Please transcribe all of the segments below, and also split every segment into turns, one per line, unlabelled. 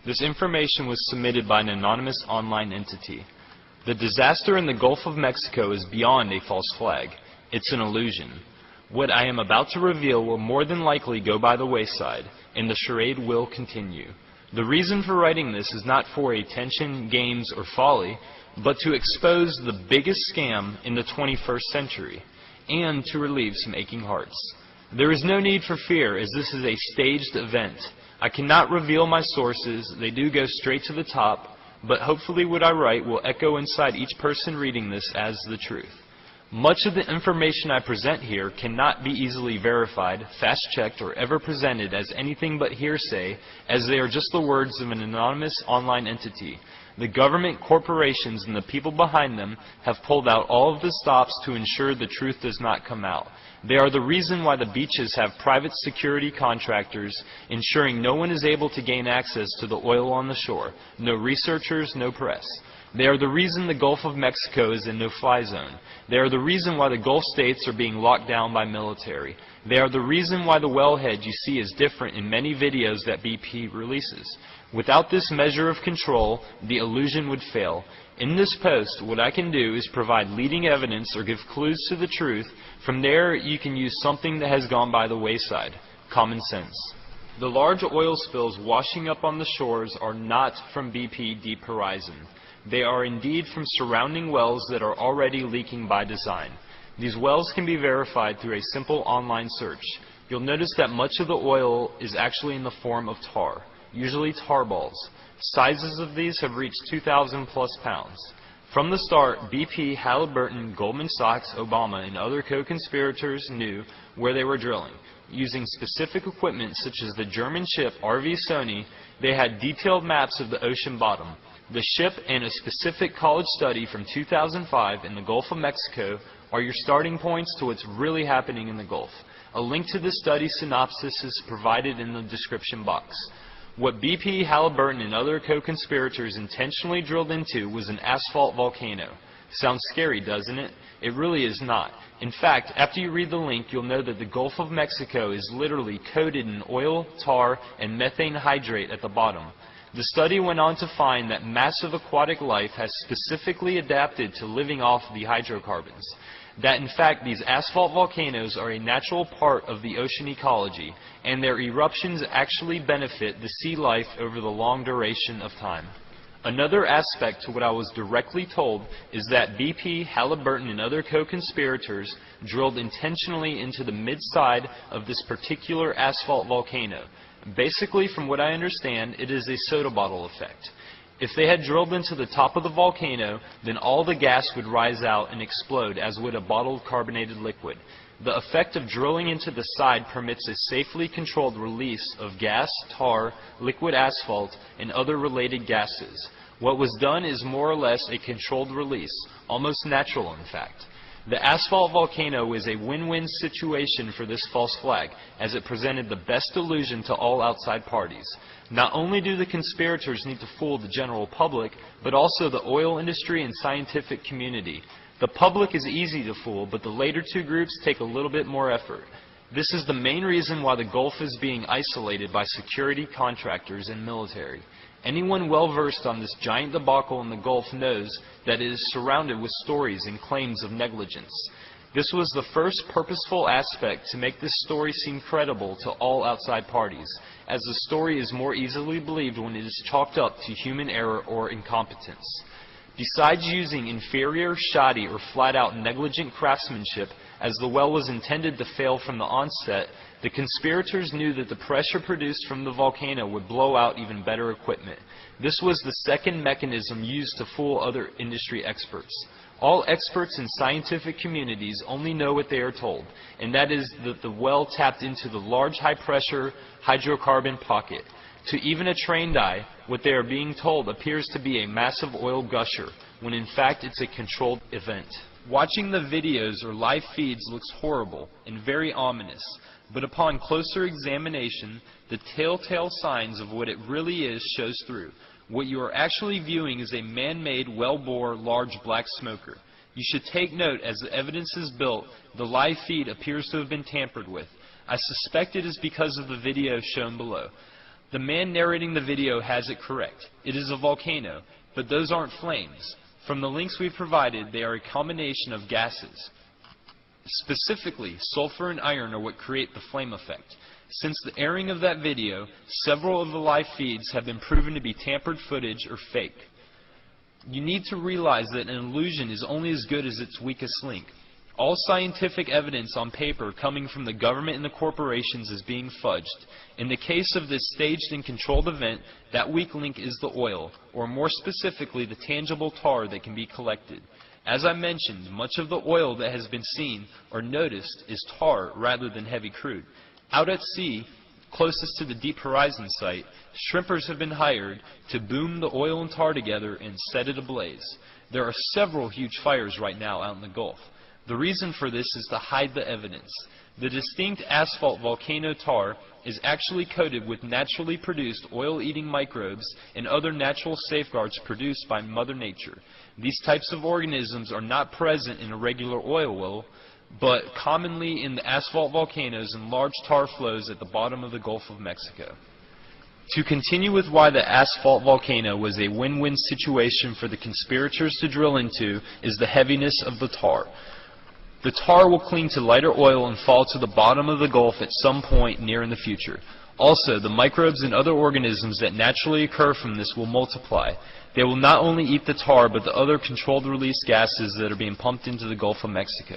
This information was submitted by an anonymous online entity. The disaster in the Gulf of Mexico is beyond a false flag. It's an illusion. What I am about to reveal will more than likely go by the wayside, and the charade will continue. The reason for writing this is not for attention, games, or folly, but to expose the biggest scam in the 21st century, and to relieve some aching hearts. There is no need for fear, as this is a staged event. I cannot reveal my sources. They do go straight to the top, but hopefully what I write will echo inside each person reading this as the truth. Much of the information I present here cannot be easily verified, fast-checked, or ever presented as anything but hearsay, as they are just the words of an anonymous online entity. The government, corporations, and the people behind them have pulled out all of the stops to ensure the truth does not come out. They are the reason why the beaches have private security contractors, ensuring no one is able to gain access to the oil on the shore. No researchers, no press. They are the reason the Gulf of Mexico is in no-fly zone. They are the reason why the Gulf states are being locked down by military. They are the reason why the wellhead you see is different in many videos that BP releases. Without this measure of control, the illusion would fail. In this post, what I can do is provide leading evidence or give clues to the truth. From there, you can use something that has gone by the wayside: common sense. The large oil spills washing up on the shores are not from BP Deep Horizon. They are indeed from surrounding wells that are already leaking by design. These wells can be verified through a simple online search. You'll notice that much of the oil is actually in the form of tar, usually tar balls. Sizes of these have reached 2,000 plus pounds. From the start, BP, Halliburton, Goldman Sachs, Obama, and other co-conspirators knew where they were drilling. Using specific equipment such as the German ship RV Sony, they had detailed maps of the ocean bottom. The ship and a specific college study from 2005 in the Gulf of Mexico are your starting points to what's really happening in the Gulf. A link to the study synopsis is provided in the description box. What BP, Halliburton, and other co-conspirators intentionally drilled into was an asphalt volcano. Sounds scary, doesn't it? It really is not. In fact, after you read the link, you'll know that the Gulf of Mexico is literally coated in oil, tar, and methane hydrate at the bottom. The study went on to find that massive aquatic life has specifically adapted to living off the hydrocarbons. That in fact these asphalt volcanoes are a natural part of the ocean ecology, and their eruptions actually benefit the sea life over the long duration of time. Another aspect to what I was directly told is that BP, Halliburton, and other co-conspirators drilled intentionally into the mid-side of this particular asphalt volcano. Basically, from what I understand, it is a soda bottle effect. If they had drilled into the top of the volcano, then all the gas would rise out and explode, as would a bottled carbonated liquid. The effect of drilling into the side permits a safely controlled release of gas, tar, liquid asphalt, and other related gases. What was done is more or less a controlled release, almost natural in fact. The asphalt volcano is a win-win situation for this false flag, as it presented the best illusion to all outside parties. Not only do the conspirators need to fool the general public, but also the oil industry and scientific community. The public is easy to fool, but the later two groups take a little bit more effort. This is the main reason why the Gulf is being isolated by security contractors and military. Anyone well-versed on this giant debacle in the Gulf knows that it is surrounded with stories and claims of negligence. This was the first purposeful aspect to make this story seem credible to all outside parties, as the story is more easily believed when it is chalked up to human error or incompetence. Besides using inferior, shoddy, or flat-out negligent craftsmanship, as the well was intended to fail from the onset, the conspirators knew that the pressure produced from the volcano would blow out even better equipment. This was the second mechanism used to fool other industry experts. All experts in scientific communities only know what they are told, and that is that the well tapped into the large high-pressure hydrocarbon pocket. To even a trained eye, what they are being told appears to be a massive oil gusher, when in fact it's a controlled event. Watching the videos or live feeds looks horrible and very ominous, but upon closer examination, the telltale signs of what it really is shows through. What you are actually viewing is a man-made, well-bore, large black smoker. You should take note, as the evidence is built, the live feed appears to have been tampered with. I suspect it is because of the video shown below. The man narrating the video has it correct. It is a volcano, but those aren't flames. From the links we've provided, they are a combination of gases. Specifically, sulfur and iron are what create the flame effect. Since the airing of that video, several of the live feeds have been proven to be tampered footage or fake. You need to realize that an illusion is only as good as its weakest link. All scientific evidence on paper coming from the government and the corporations is being fudged. In the case of this staged and controlled event, that weak link is the oil, or more specifically the tangible tar that can be collected. As I mentioned, much of the oil that has been seen or noticed is tar rather than heavy crude. Out at sea, closest to the Deep Horizon site, shrimpers have been hired to boom the oil and tar together and set it ablaze. There are several huge fires right now out in the Gulf. The reason for this is to hide the evidence. The distinct asphalt volcano tar is actually coated with naturally produced oil-eating microbes and other natural safeguards produced by Mother Nature. These types of organisms are not present in a regular oil well, but commonly in the asphalt volcanoes and large tar flows at the bottom of the Gulf of Mexico. To continue with why the asphalt volcano was a win-win situation for the conspirators to drill into is the heaviness of the tar. The tar will cling to lighter oil and fall to the bottom of the Gulf at some point near in the future. Also, the microbes and other organisms that naturally occur from this will multiply. They will not only eat the tar, but the other controlled release gases that are being pumped into the Gulf of Mexico.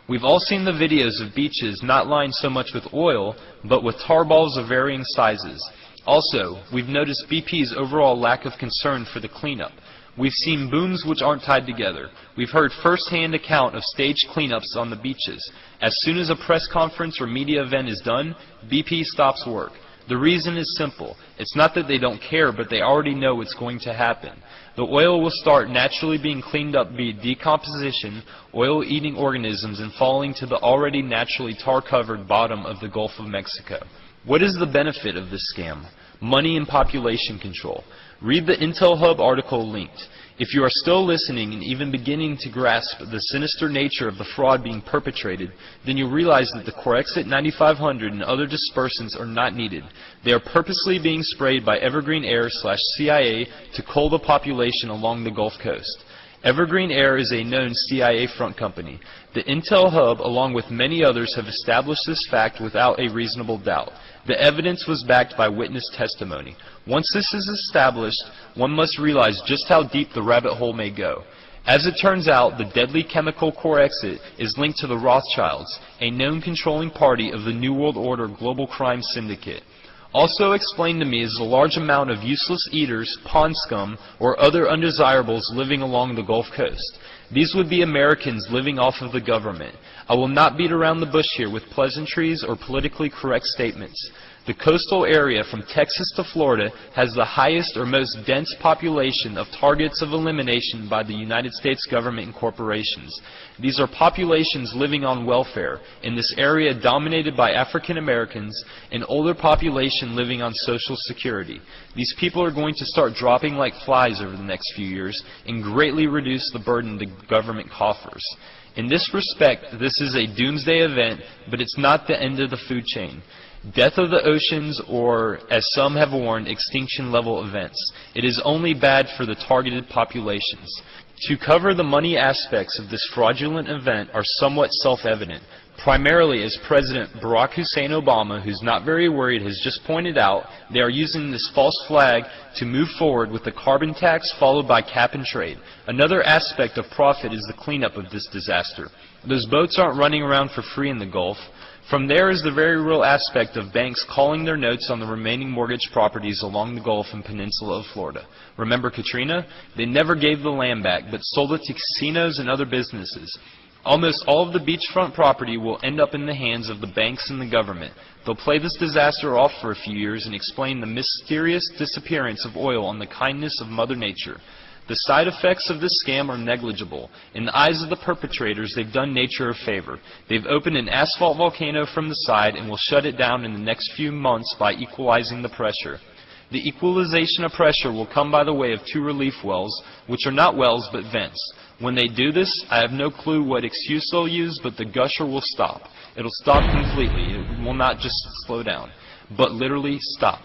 We've all seen the videos of beaches not lined so much with oil, but with tar balls of varying sizes. Also, we've noticed BP's overall lack of concern for the cleanup. We've seen booms which aren't tied together. We've heard first-hand account of staged cleanups on the beaches. As soon as a press conference or media event is done, BP stops work. The reason is simple. It's not that they don't care, but they already know it's going to happen. The oil will start naturally being cleaned up via decomposition, oil-eating organisms, and falling to the already naturally tar-covered bottom of the Gulf of Mexico. What is the benefit of this scam? Money and population control. Read the Intel Hub article linked. If you are still listening and even beginning to grasp the sinister nature of the fraud being perpetrated, then you realize that the Corexit 9500 and other dispersants are not needed. They are purposely being sprayed by Evergreen Air/CIA to cull the population along the Gulf Coast. Evergreen Air is a known CIA front company. The Intel Hub, along with many others, have established this fact without a reasonable doubt. The evidence was backed by witness testimony. Once this is established, one must realize just how deep the rabbit hole may go. As it turns out, the deadly chemical Corexit is linked to the Rothschilds, a known controlling party of the New World Order global crime syndicate. Also explained to me is the large amount of useless eaters, pond scum, or other undesirables living along the Gulf Coast. These would be Americans living off of the government. I will not beat around the bush here with pleasantries or politically correct statements. The coastal area from Texas to Florida has the highest or most dense population of targets of elimination by the United States government and corporations. These are populations living on welfare, in this area dominated by African Americans, an older population living on Social Security. These people are going to start dropping like flies over the next few years and greatly reduce the burden to government coffers. In this respect, this is a doomsday event, but it's not the end of the food chain. Death of the oceans, or, as some have warned, extinction-level events. It is only bad for the targeted populations. To cover the money aspects of this fraudulent event are somewhat self-evident, primarily as President Barack Hussein Obama, who's not very worried, has just pointed out they are using this false flag to move forward with the carbon tax followed by cap and trade. Another aspect of profit is the cleanup of this disaster. Those boats aren't running around for free in the Gulf. From there is the very real aspect of banks calling their notes on the remaining mortgage properties along the Gulf and peninsula of Florida. Remember Katrina? They never gave the land back, but sold it to casinos and other businesses. Almost all of the beachfront property will end up in the hands of the banks and the government. They'll play this disaster off for a few years and explain the mysterious disappearance of oil on the kindness of Mother Nature. The side effects of this scam are negligible. In the eyes of the perpetrators, they've done nature a favor. They've opened an asphalt volcano from the side and will shut it down in the next few months by equalizing the pressure. The equalization of pressure will come by the way of two relief wells, which are not wells but vents. When they do this, I have no clue what excuse they'll use, but the gusher will stop. It'll stop completely. It will not just slow down, but literally stop.